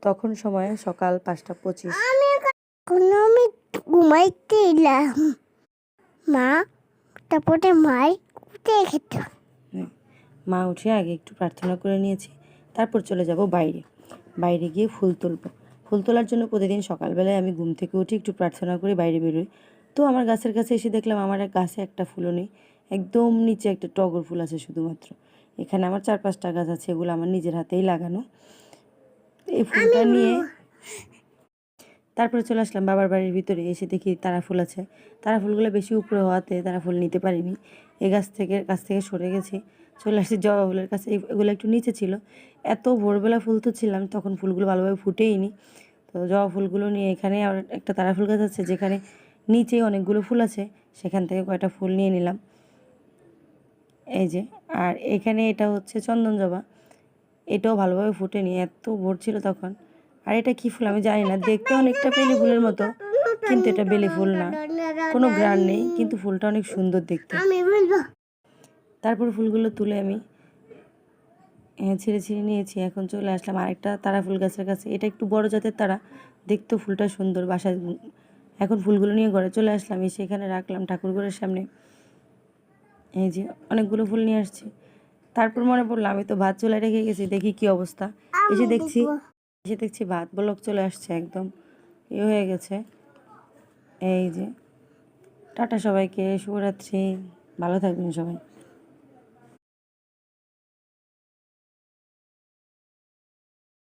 তখন সময় সকাল 5:25। আমি ঘুমাইতে এলাম মা, তারপরে মাই উঠে খেত। মা উঠে আগে একটু প্রার্থনা করে নিয়েছি, তারপর চলে যাব বাইরে গিয়ে ফুল তুলব। ফুল তোলার জন্য প্রতিদিন সকালবেলায় আমি ঘুম থেকে উঠে একটু প্রার্থনা করে বাইরে বেরোই। তো আমার গাছের কাছে এসে দেখলাম আমার গাছে একটা ফুলও নেই, একদম নিচে একটা টগর ফুল আছে শুধুমাত্র। এখানে আমার 4-5টা গাছ আছে, এগুলো আমার নিজের হাতেই লাগানো। এই ফুলটা নিয়ে তারপরে চলে আসলাম বাবার বাড়ির ভিতরে। এসে দেখি তারা ফুল আছে। তারা ফুলগুলো বেশি উপরে হওয়াতে তারা ফুল নিতে পারিনি, এই গাছ থেকে সরে গেছি, চলে আসছি জবা ফুলের কাছে। এগুলো একটু নিচে ছিল, এত ভোরবেলা ফুল তো ছিলাম তখন ফুলগুলো ভালোভাবে ফুটেইনি। তো জবা ফুলগুলো নিয়ে এখানে আর একটা তারা ফুল গাছ আছে যেখানে নিচে অনেকগুলো ফুল আছে, সেখান থেকে কয়টা ফুল নিয়ে নিলাম, এই যে। আর এখানে এটা হচ্ছে চন্দন জবা, এটাও ভালোভাবে ফুটেনি, এত ভোর ছিল তখন। আর এটা কী ফুল আমি জানি না, দেখতে অনেকটা বেলি ফুলের মতো, কিন্তু এটা বেলি ফুল না, কোনো গ্রান নেই, কিন্তু ফুলটা অনেক সুন্দর দেখতে। তারপর ফুলগুলো তুলে আমি ছিঁড়ে নিয়েছি। এখন চলে আসলাম আরেকটা তারা ফুল গাছের কাছে। এটা একটু বড় জাতের তারা, দেখতেও ফুলটা সুন্দর। বাসায় এখন ফুলগুলো নিয়ে ঘরে চলে আসলাম, এসে এখানে রাখলাম ঠাকুরঘরের সামনে। এই যে অনেকগুলো ফুল নিয়ে আসছি। তারপর মনে পড়লো আমি তো ভাত চুলায় রেখে গেছি, দেখি কি অবস্থা। এসে দেখছি ভাত বলক চলে আসছে, একদম হয়ে গেছে। এই যে, টাটা সবাইকে, শুভরাত্রি, ভালো থাকবেন সবাই।